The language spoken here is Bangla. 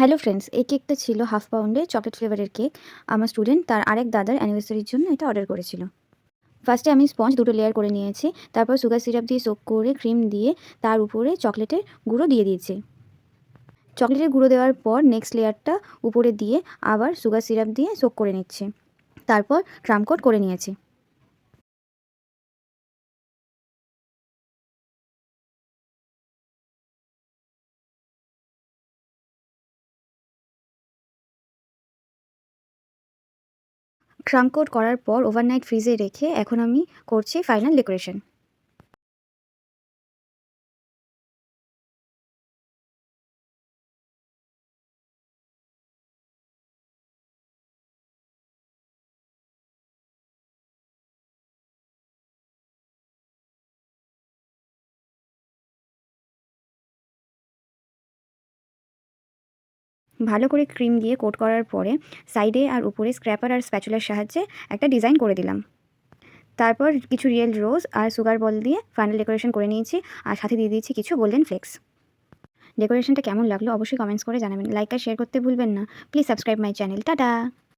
হ্যালো ফ্রেন্ডস, এই কেকটা ছিল হাফ পাউন্ডের চকলেট ফ্লেভারের কেক। আমার স্টুডেন্ট তার আরেক দাদার অ্যানিভার্সারির জন্য এটা অর্ডার করেছিল। ফার্স্টে আমি স্পঞ্জ দুটো লেয়ার করে নিয়েছি, তারপর সুগার সিরাপ দিয়ে সোক করে ক্রিম দিয়ে তার উপরে চকলেটের গুঁড়ো দিয়ে দিয়েছি। চকলেটের গুঁড়ো দেওয়ার পর নেক্সট লেয়ারটা উপরে দিয়ে আবার সুগার সিরাপ দিয়ে সোক করে নিচ্ছি, তারপর ক্রাম কোট করে নিয়েছি। ক্রাম কোট করার পর ওভারনাইট ফ্রিজে রেখে এখন আমি করছি ফাইনাল ডেকোরেশন। ভালো করে ক্রিম দিয়ে কোট করার পরে সাইডে আর উপরে স্ক্র্যাপার আর স্প্যাচুলার সাহায্যে একটা ডিজাইন করে দিলাম। তারপর কিছু রিয়েল রোজ আর সুগার বল দিয়ে ফাইনাল ডেকোরেশন করে নিয়েছি, আর সাথে দিয়ে দিয়েছি কিছু গোল্ডেন ফ্লেক্স। ডেকোরেশনটা কেমন লাগলো অবশ্যই কমেন্টস করে জানাবেন। লাইক আর শেয়ার করতে ভুলবেন না। Please subscribe my channel. Tata.